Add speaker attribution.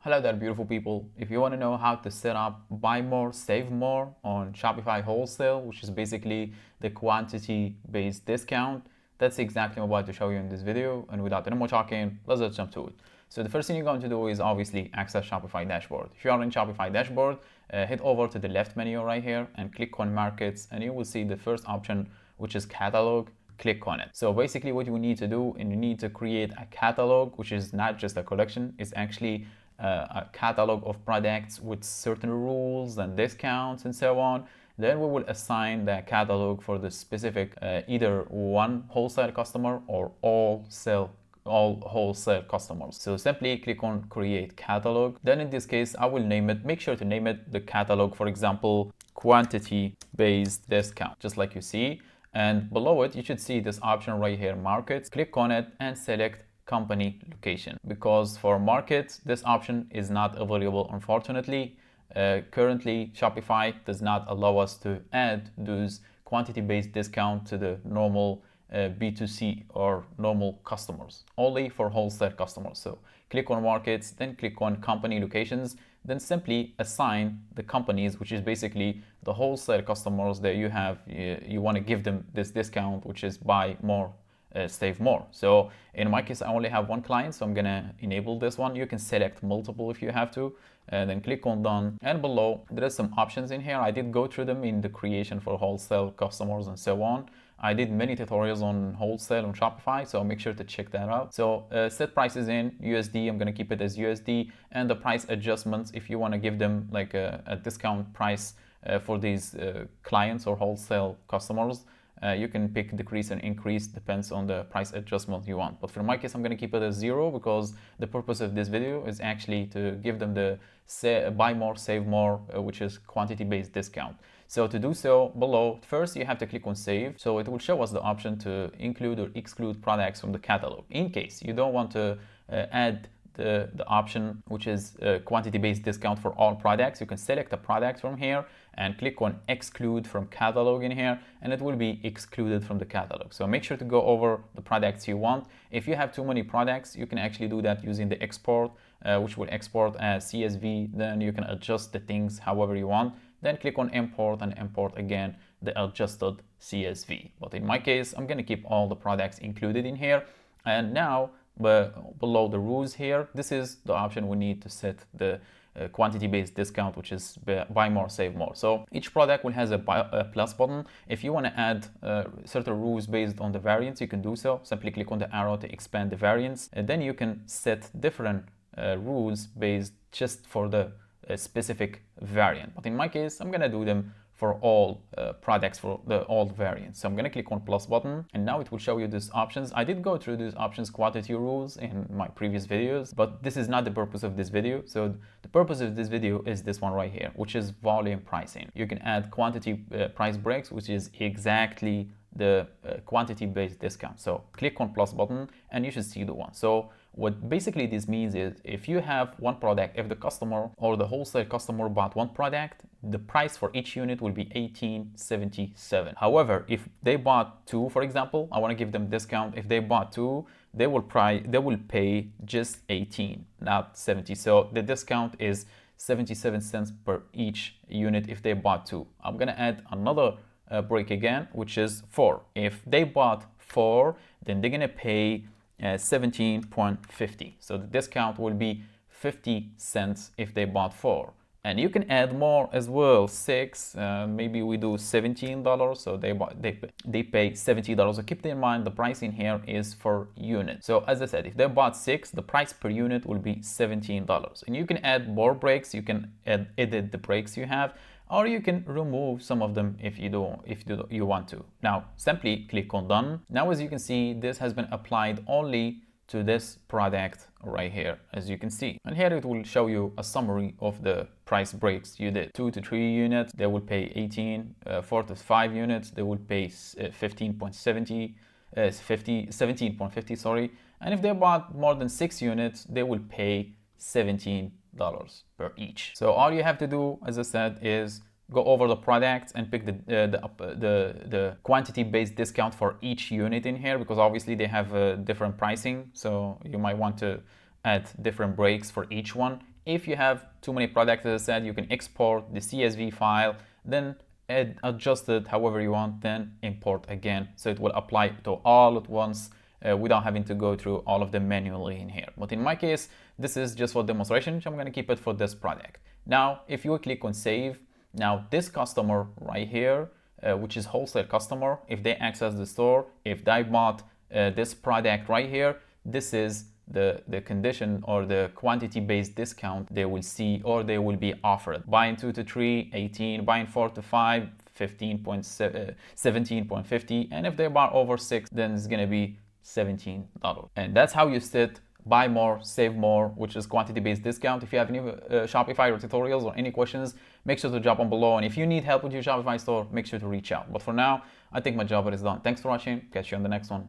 Speaker 1: Hello there, beautiful people. If you want to know how to set up buy more, save more on Shopify Wholesale, which is basically the quantity-based discount, that's exactly what I'm about to show you in this video. And without any more talking, let's just jump to it. So the first thing you're going to do is obviously access Shopify dashboard. If you are in Shopify dashboard, head over to the left menu right here and click on markets, and you will see the first option, which is catalog. Click on it. So basically what you need to do, and you need to create a catalog, which is not just a collection, it's actually a catalog of products with certain rules and discounts and so on. Then we will assign the catalog for the specific either one wholesale customer or all wholesale customers. So simply click on create catalog. Then in this case, I will name it, make sure to name it the catalog, for example, quantity based discount, just like you see. And below it, you should see this option right here, markets. Click on it and select company location, because for markets this option is not available, unfortunately. Currently Shopify does not allow us to add those quantity-based discount to the normal B2C or normal customers, only for wholesale customers. So click on markets, then click on company locations, then simply assign the companies, which is basically the wholesale customers that you have, you want to give them this discount, which is buy more, save more. So in my case, I only have one client, so I'm gonna enable this one. You can select multiple if you have to, and then click on done. And below there are some options in here. I did go through them in the creation for wholesale customers and so on. I did many tutorials on wholesale on Shopify, so make sure to check that out. So set prices in USD, I'm gonna keep it as USD, and the price adjustments, if you want to give them like a discount price for these clients or wholesale customers, you can pick decrease and increase, depends on the price adjustment you want. But for my case, I'm going to keep it as 0, because the purpose of this video is actually to give them the buy more, save more, which is quantity-based discount. So to do so, below, first you have to click on save. So it will show us the option to include or exclude products from the catalog. In case you don't want to add the option, which is quantity-based discount for all products, you can select a product from here and click on exclude from catalog in here, and it will be excluded from the catalog. So make sure to go over the products you want. If you have too many products, you can actually do that using the export, which will export as CSV. Then you can adjust the things however you want. Then click on import and import again the adjusted CSV. But in my case, I'm going to keep all the products included in here. And now below the rules here, this is the option we need to set the quantity-based discount, which is buy more, save more. So each product will has a plus button. If you want to add certain rules based on the variants, you can do so. Simply click on the arrow to expand the variants, and then you can set different rules based just for the specific variant. But in my case, I'm gonna do them for all products, for all variants. So I'm going to click on plus button, and now it will show you these options. I did go through these options quantity rules in my previous videos, but this is not the purpose of this video. So the purpose of this video is this one right here, which is volume pricing. You can add quantity price breaks, which is exactly the quantity-based discount. So click on plus button and you should see the one. So what basically this means is, if you have one product, if the customer or the wholesale customer bought one product, the price for each unit will be $18.77. However, if they bought two, for example, I want to give them discount. If they bought two, they will pay just 18, not 70. So the discount is 77 cents per each unit if they bought two. I'm gonna add another break again, which is 4. If they bought 4, then they're gonna pay 17.50. So the discount will be 50 cents if they bought 4. And you can add more as well, 6, maybe we do $17, so they pay $70. So keep in mind the price in here is for unit. So as I said, if they bought 6, the price per unit will be $17. And you can add more breaks, you can edit the breaks you have, or you can remove some of them if you want to. Now simply click on done. Now as you can see, this has been applied only to this product right here, as you can see. And here it will show you a summary of the price breaks you did. 2 to 3 units, they will pay 18. 4 to 5 units, they will pay 17.50, sorry. And if they bought more than 6 units, they will pay $17 per each. So all you have to do, as I said, is go over the products and pick the quantity-based discount for each unit in here, because obviously they have different pricing. So you might want to add different breaks for each one. If you have too many products, as I said, you can export the CSV file, then adjust it however you want, then import again. So it will apply to all at once without having to go through all of them manually in here. But in my case, this is just for demonstration, so I'm going to keep it for this product. Now, if you click on save, now this customer right here, which is wholesale customer, if they access the store, if they bought this product right here, this is the condition or the quantity based discount they will see or they will be offered. Buying 2 to 3, 18, buying 4 to 5, 17.50, and if they buy over 6, then it's gonna be $17. And that's how you set buy more, save more, which is quantity based discount. If you have any Shopify or tutorials or any questions, make sure to drop them below. And if you need help with your Shopify store, make sure to reach out. But for now, I think my job is done. Thanks for watching. Catch you on the next one.